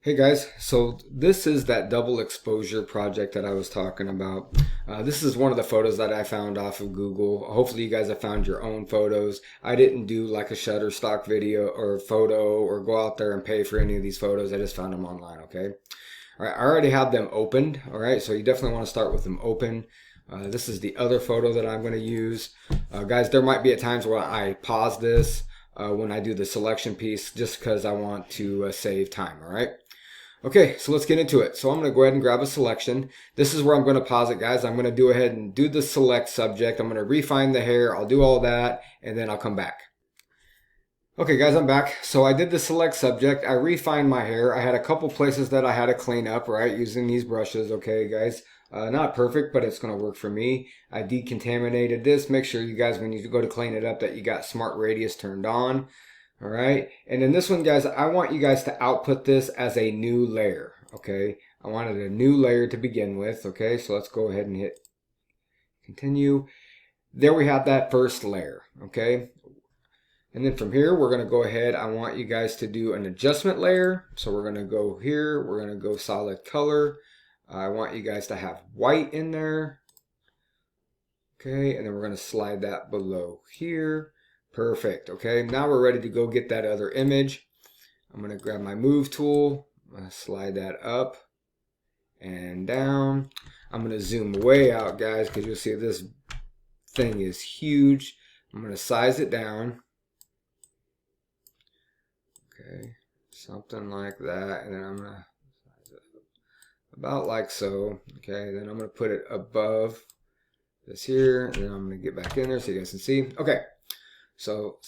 Hey guys, so this is that double exposure project that I was talking about. This is one of the photos that I found off of Google. Hopefully you guys have found your own photos. I didn't do like a Shutterstock video or photo or go out there and pay for any of these photos. I just found them online, okay? All right, I already have them opened, all right? So you definitely want to start with them open. This is the other photo that I'm going to use. Guys, there might be at times where I pause this when I do the selection piece just because I want to save time, all right? Okay, so let's get into it. So I'm going to go ahead and grab a selection. This is where I'm going to pause it, guys. I'm going to do ahead and do the select subject. I'm going to refine the hair. I'll do all that, and then I'll come back. Okay, guys, I'm back. So I did the select subject. I refined my hair. I had a couple places that I had to clean up, right, using these brushes. Okay, guys. Not perfect, but it's going to work for me. I decontaminated this. Make sure you guys, when you go to clean it up, that you got Smart Radius turned on. All right. And then this one, guys, I want you guys to output this as a new layer. Okay. I wanted a new layer to begin with. Okay. So let's go ahead and hit continue. There we have that first layer. Okay. And then from here, we're going to go ahead. I want you guys to do an adjustment layer. So we're going to go here. We're going to go solid color. I want you guys to have white in there. Okay. And then we're going to slide that below here. Perfect. Okay, now we're ready to go get that other image. I'm going to grab my move tool, slide that up and down. I'm going to zoom way out, guys, because you'll see this thing is huge. I'm going to size it down. Okay, something like that. And then I'm going to size it up about like so. Okay, then I'm going to put it above this here. And then I'm going to get back in there so you guys can see. Okay. So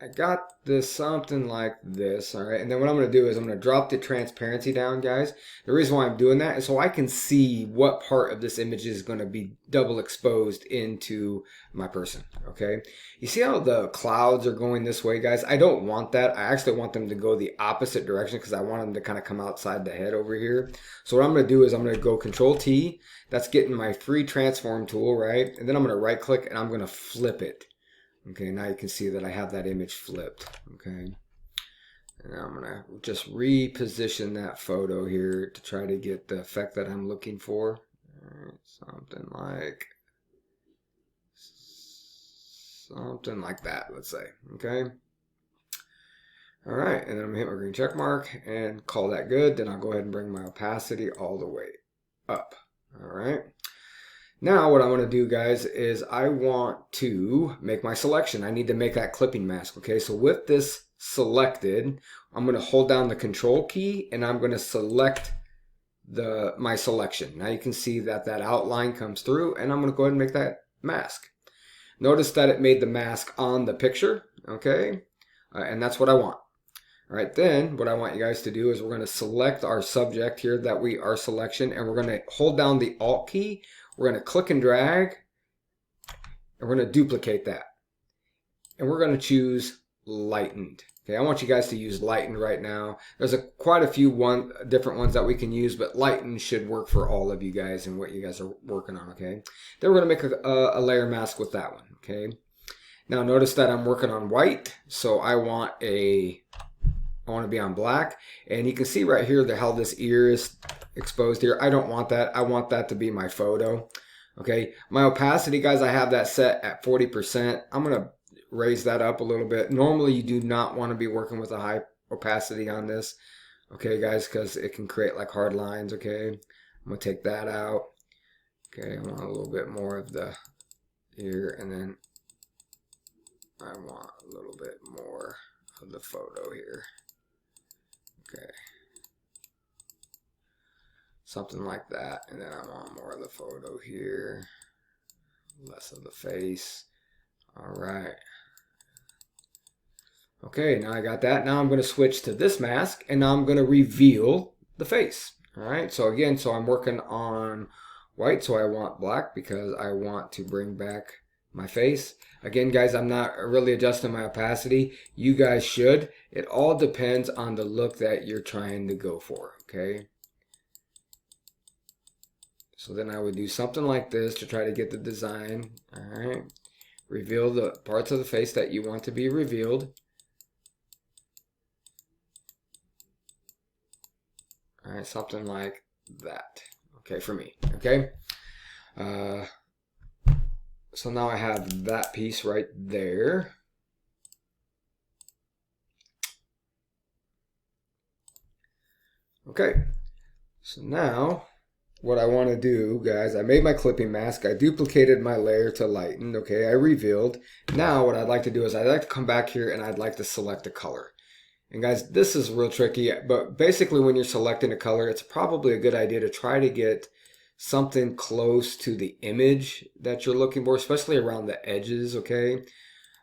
I got this something like this, all right? And then what I'm going to do is I'm going to drop the transparency down, guys. The reason why I'm doing that is so I can see what part of this image is going to be double exposed into my person, okay? You see how the clouds are going this way, guys? I don't want that. I actually want them to go the opposite direction because I want them to kind of come outside the head over here. So what I'm going to do is I'm going to go Control T. That's getting my free transform tool, right? And then I'm going to right click and I'm going to flip it. Okay, now you can see that I have that image flipped. Okay, and I'm gonna just reposition that photo here to try to get the effect that I'm looking for. All right, something like that, let's say. Okay. All right, and then I'm gonna hit my green check mark and call that good. Then I'll go ahead and bring my opacity all the way up. All right. Now what I want to do, guys, is I want to make my selection. I need to make that clipping mask, okay? So with this selected, I'm going to hold down the control key and I'm going to select my selection. Now you can see that that outline comes through and I'm going to go ahead and make that mask. Notice that it made the mask on the picture, okay? And that's what I want. All right, then what I want you guys to do is we're going to select our subject here, our selection, and we're going to hold down the Alt key. We're going to click and drag, and we're going to duplicate that. And we're going to choose lightened. Okay, I want you guys to use lightened right now. There's quite a few different ones that we can use, but lightened should work for all of you guys and what you guys are working on, okay? Then we're going to make a layer mask with that one, okay? Now notice that I'm working on white, so I want to be on black, and you can see right here how this ear is exposed here. I don't want that. I want that to be my photo. Okay, my opacity, guys, I have that set at 40%. I'm going to raise that up a little bit. Normally, you do not want to be working with a high opacity on this. Okay, guys, because it can create like hard lines. Okay, I'm going to take that out. Okay, I want a little bit more of the ear, and then I want a little bit more of the photo here. Okay, something like that, and then I want more of the photo here, less of the face. All right. Okay, now I got that. Now I'm going to switch to this mask, and now I'm going to reveal the face. All right, so again, I'm working on white, so I want black because I want to bring back my face. Again, guys, I'm not really adjusting my opacity. You guys should. It all depends on the look that you're trying to go for, okay? So then I would do something like this to try to get the design. All right. Reveal the parts of the face that you want to be revealed. All right, something like that. Okay, for me. Okay. So now I have that piece right there. Okay. So now what I want to do, guys, I made my clipping mask. I duplicated my layer to lighten. Okay, I revealed. Now what I'd like to do is I'd like to come back here and I'd like to select a color. And guys, this is real tricky, but basically when you're selecting a color, it's probably a good idea to try to get something close to the image that you're looking for, especially around the edges, okay?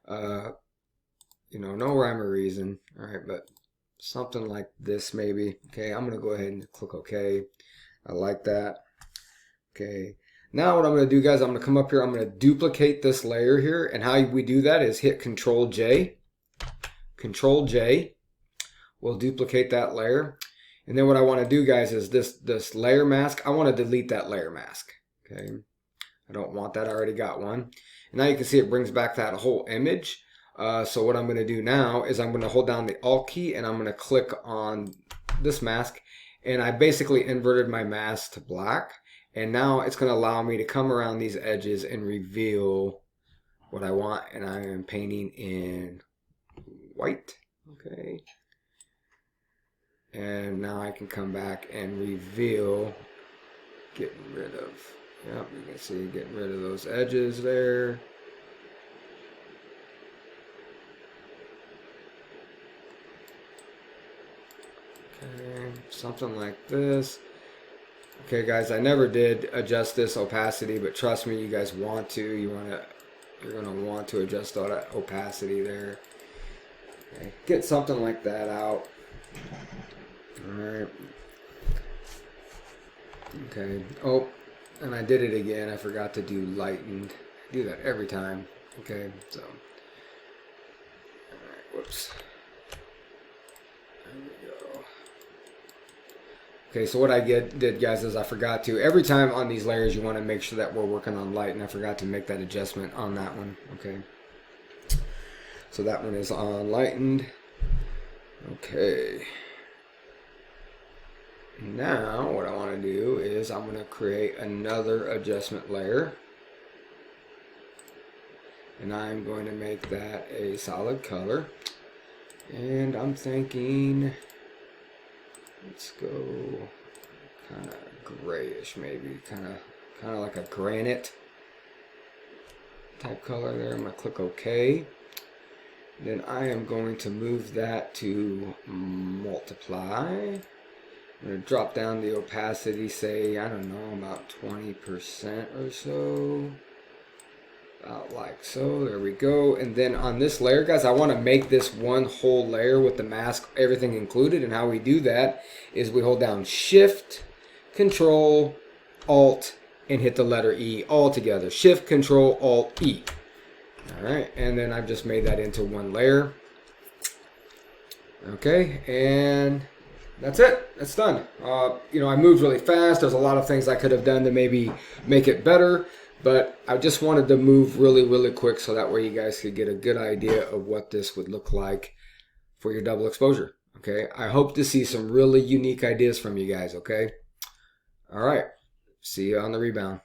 You know, no rhyme or reason, all right, but something like this maybe. Okay, I'm gonna go ahead and click OK. I like that. Okay, now what I'm gonna do, guys, I'm gonna come up here, I'm gonna duplicate this layer here, and how we do that is hit Control J. Control J will duplicate that layer. And then what I want to do, guys, is this layer mask, I want to delete that layer mask. Okay, I don't want that, I already got one. And now you can see it brings back that whole image. So what I'm going to do now is I'm going to hold down the Alt key and I'm going to click on this mask, and I basically inverted my mask to black, and now it's going to allow me to come around these edges and reveal what I want, and I am painting in white. Okay. And now I can come back and reveal, getting rid of, yep, you can see getting rid of those edges there. Okay, something like this. Okay, guys, I never did adjust this opacity, but trust me, you guys want to. You're gonna want to adjust all that opacity there. Okay, get something like that out. Alright. Okay. Oh, and I did it again. I forgot to do lightened. I do that every time. Okay, so. Alright, whoops. There we go. Okay, so what I did, guys, is I forgot to, every time on these layers, you want to make sure that we're working on light, and I forgot to make that adjustment on that one. Okay. So that one is on lightened. Okay. Now what I want to do is I'm going to create another adjustment layer, and I'm going to make that a solid color, and I'm thinking let's go kind of grayish, maybe kind of like a granite type color there. I'm going to click OK. Then I am going to move that to multiply. I'm going to drop down the opacity, say, I don't know, about 20% or so. About like so. There we go. And then on this layer, guys, I want to make this one whole layer with the mask, everything included. And how we do that is we hold down Shift, Control, Alt, and hit the letter E all together. Shift, Control, Alt, E. All right. And then I've just made that into one layer. Okay. And that's it. It's done. You know, I moved really fast. There's a lot of things I could have done to maybe make it better, but I just wanted to move really, really quick so that way you guys could get a good idea of what this would look like for your double exposure. Okay. I hope to see some really unique ideas from you guys. Okay. All right. See you on the rebound.